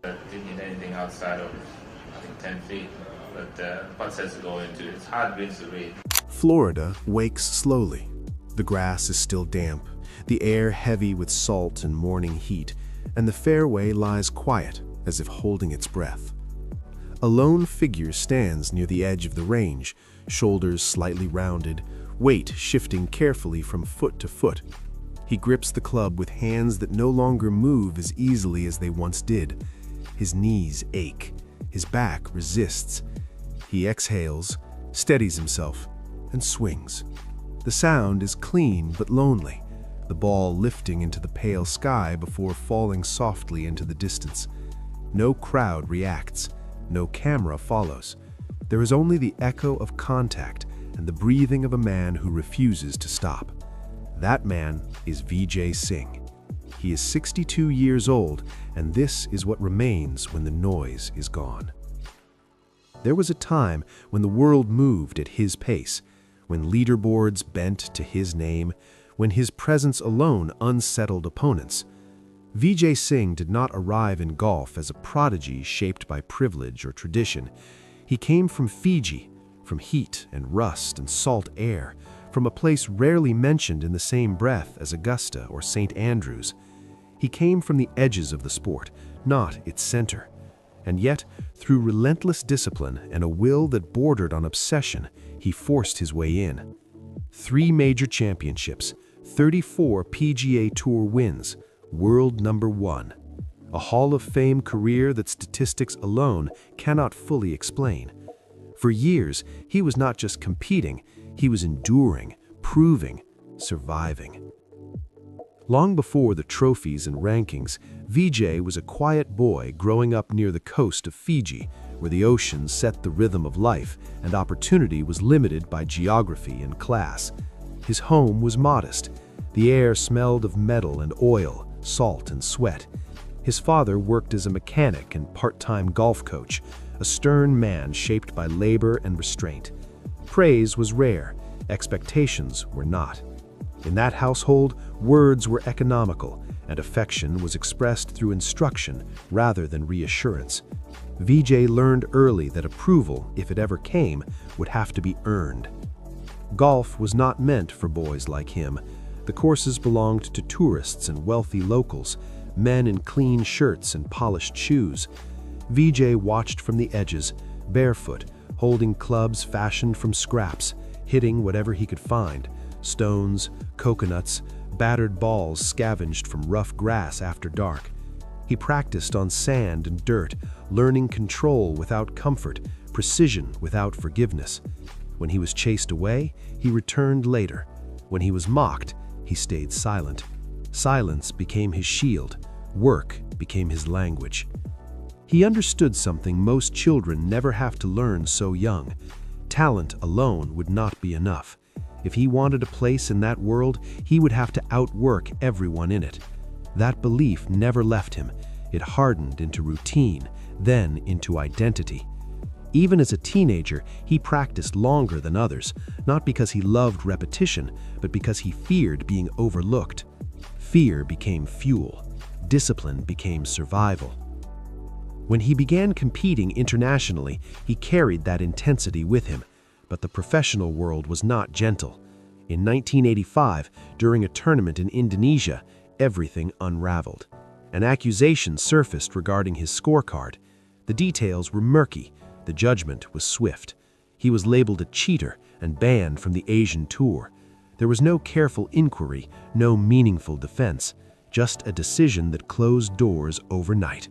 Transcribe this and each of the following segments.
Didn't hit anything outside of, I think, 10 feet. But putt sets to go into it's hard winds to read. Florida wakes slowly. The grass is still damp, the air heavy with salt and morning heat, and the fairway lies quiet, as if holding its breath. A lone figure stands near the edge of the range, shoulders slightly rounded, weight shifting carefully from foot to foot. He grips the club with hands that no longer move as easily as they once did. His knees ache, his back resists. He exhales, steadies himself, and swings. The sound is clean but lonely, the ball lifting into the pale sky before falling softly into the distance. No crowd reacts, no camera follows. There is only the echo of contact and the breathing of a man who refuses to stop. That man is Vijay Singh. He is 62 years old, and this is what remains when the noise is gone. There was a time when the world moved at his pace, when leaderboards bent to his name, when his presence alone unsettled opponents. Vijay Singh did not arrive in golf as a prodigy shaped by privilege or tradition. He came from Fiji, from heat and rust and salt air, from a place rarely mentioned in the same breath as Augusta or St. Andrews. He came from the edges of the sport, not its center. And yet, through relentless discipline and a will that bordered on obsession, he forced his way in. 3 major championships, 34 PGA Tour wins, world number 1. A Hall of Fame career that statistics alone cannot fully explain. For years, he was not just competing, he was enduring, proving, surviving. Long before the trophies and rankings, Vijay was a quiet boy growing up near the coast of Fiji, where the ocean set the rhythm of life and opportunity was limited by geography and class. His home was modest. The air smelled of metal and oil, salt and sweat. His father worked as a mechanic and part-time golf coach, a stern man shaped by labor and restraint. Praise was rare, expectations were not. In that household, words were economical, and affection was expressed through instruction rather than reassurance. Vijay learned early that approval, if it ever came, would have to be earned. Golf was not meant for boys like him. The courses belonged to tourists and wealthy locals, men in clean shirts and polished shoes. Vijay watched from the edges, barefoot, holding clubs fashioned from scraps, hitting whatever he could find: stones, coconuts, battered balls scavenged from rough grass after dark. He practiced on sand and dirt, learning control without comfort, precision without forgiveness. When he was chased away, he returned later. When he was mocked, he stayed silent. Silence became his shield. Work became his language. He understood something most children never have to learn so young. Talent alone would not be enough. If he wanted a place in that world, he would have to outwork everyone in it. That belief never left him. It hardened into routine, then into identity. Even as a teenager, he practiced longer than others, not because he loved repetition, but because he feared being overlooked. Fear became fuel. Discipline became survival. When he began competing internationally, he carried that intensity with him. But the professional world was not gentle. In 1985, during a tournament in Indonesia, everything unraveled. An accusation surfaced regarding his scorecard. The details were murky. The judgment was swift. He was labeled a cheater and banned from the Asian Tour. There was no careful inquiry, no meaningful defense, just a decision that closed doors overnight.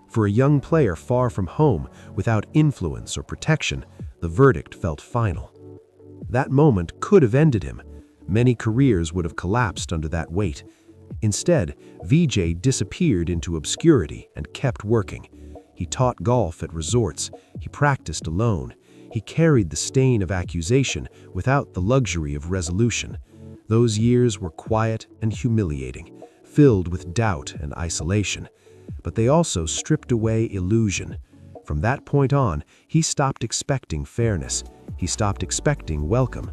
For a young player far from home, without influence or protection, the verdict felt final. That moment could have ended him. Many careers would have collapsed under that weight. Instead, Vijay disappeared into obscurity and kept working. He taught golf at resorts. He practiced alone. He carried the stain of accusation without the luxury of resolution. Those years were quiet and humiliating, filled with doubt and isolation. But they also stripped away illusion. From that point on, he stopped expecting fairness. He stopped expecting welcome.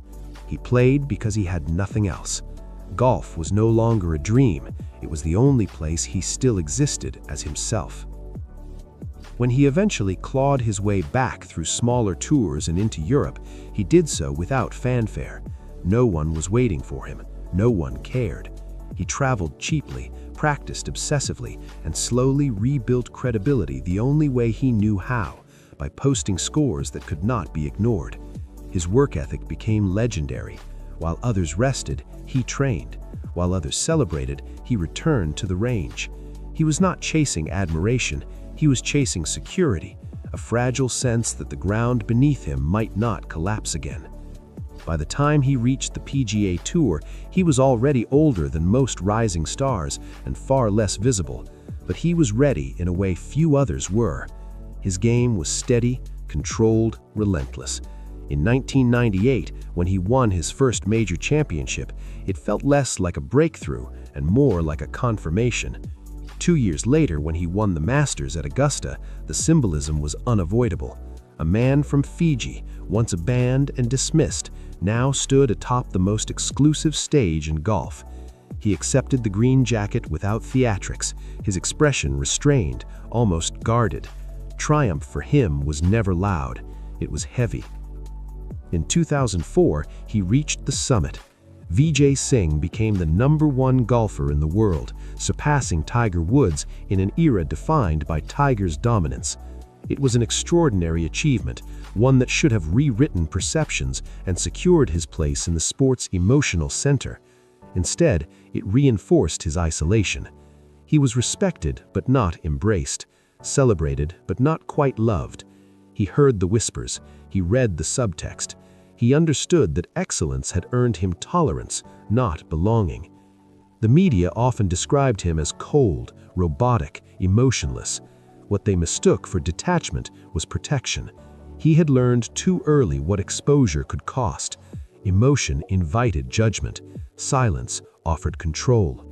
He played because he had nothing else. Golf was no longer a dream. It was the only place he still existed as himself. When he eventually clawed his way back through smaller tours and into Europe, he did so without fanfare. No one was waiting for him. No one cared. He traveled cheaply, practiced obsessively, and slowly rebuilt credibility the only way he knew how, by posting scores that could not be ignored. His work ethic became legendary. While others rested, he trained. While others celebrated, he returned to the range. He was not chasing admiration, he was chasing security, a fragile sense that the ground beneath him might not collapse again. By the time he reached the PGA Tour, he was already older than most rising stars and far less visible, but he was ready in a way few others were. His game was steady, controlled, relentless. In 1998, when he won his first major championship, it felt less like a breakthrough and more like a confirmation. 2 years later, when he won the Masters at Augusta, the symbolism was unavoidable. A man from Fiji, once abandoned and dismissed, now stood atop the most exclusive stage in golf. He accepted the green jacket without theatrics, his expression restrained, almost guarded. Triumph for him was never loud, it was heavy. In 2004, he reached the summit. Vijay Singh became the #1 golfer in the world, surpassing Tiger Woods in an era defined by Tiger's dominance. It was an extraordinary achievement, one that should have rewritten perceptions and secured his place in the sport's emotional center. Instead, it reinforced his isolation. He was respected but not embraced, celebrated but not quite loved. He heard the whispers, he read the subtext. He understood that excellence had earned him tolerance, not belonging. The media often described him as cold, robotic, emotionless. What they mistook for detachment was protection. He had learned too early what exposure could cost. Emotion invited judgment. Silence offered control.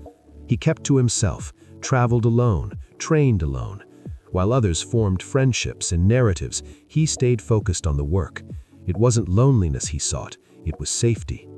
He kept to himself, traveled alone, trained alone. While others formed friendships and narratives, he stayed focused on the work. It wasn't loneliness he sought, it was safety.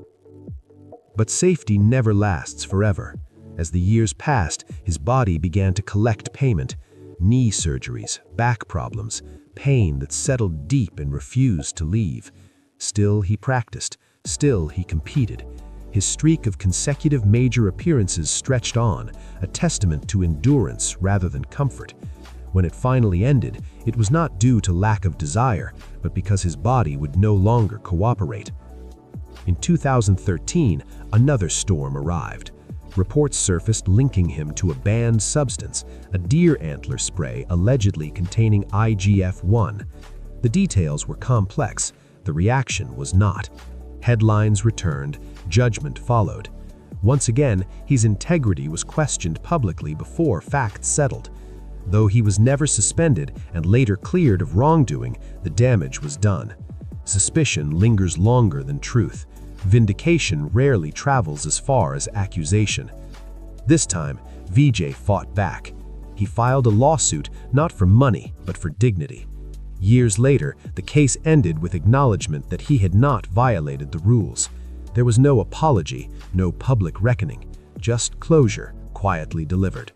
But safety never lasts forever. As the years passed, his body began to collect payment. Knee surgeries, back problems, pain that settled deep and refused to leave. Still he practiced, still he competed. His streak of consecutive major appearances stretched on, a testament to endurance rather than comfort. When it finally ended, it was not due to lack of desire, but because his body would no longer cooperate. In 2013, another storm arrived. Reports surfaced linking him to a banned substance, a deer antler spray allegedly containing IGF-1. The details were complex, the reaction was not. Headlines returned, judgment followed. Once again, his integrity was questioned publicly before facts settled. Though he was never suspended and later cleared of wrongdoing, the damage was done. Suspicion lingers longer than truth. Vindication rarely travels as far as accusation. This time, Vijay fought back. He filed a lawsuit not for money, but for dignity. Years later, the case ended with acknowledgement that he had not violated the rules. There was no apology, no public reckoning, just closure, quietly delivered.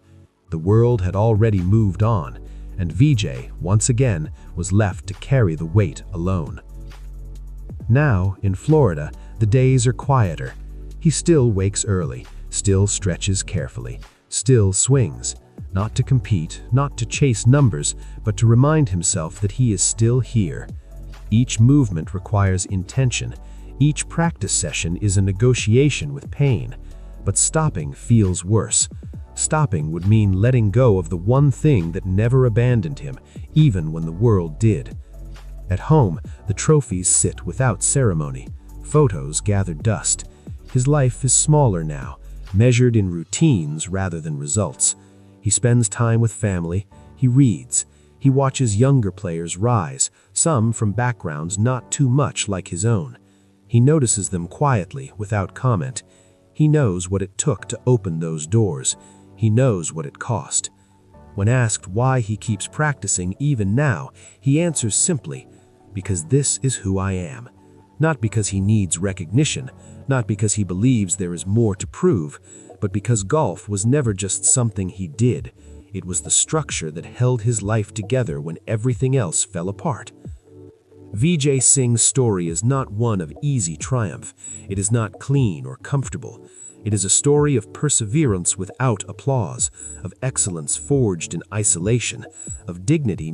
The world had already moved on, and Vijay, once again, was left to carry the weight alone. Now, in Florida, the days are quieter. He still wakes early, still stretches carefully, still swings, not to compete, not to chase numbers, but to remind himself that he is still here. Each movement requires intention. Each practice session is a negotiation with pain. But stopping feels worse. Stopping would mean letting go of the one thing that never abandoned him, even when the world did. At home, the trophies sit without ceremony. Photos gather dust. His life is smaller now, measured in routines rather than results. He spends time with family, he reads, he watches younger players rise, some from backgrounds not too much like his own. He notices them quietly, without comment. He knows what it took to open those doors. He knows what it cost. When asked why he keeps practicing even now, he answers simply, because this is who I am. Not because he needs recognition, not because he believes there is more to prove, but because golf was never just something he did. It was the structure that held his life together when everything else fell apart. Vijay Singh's story is not one of easy triumph. It is not clean or comfortable. It is a story of perseverance without applause, of excellence forged in isolation, of dignity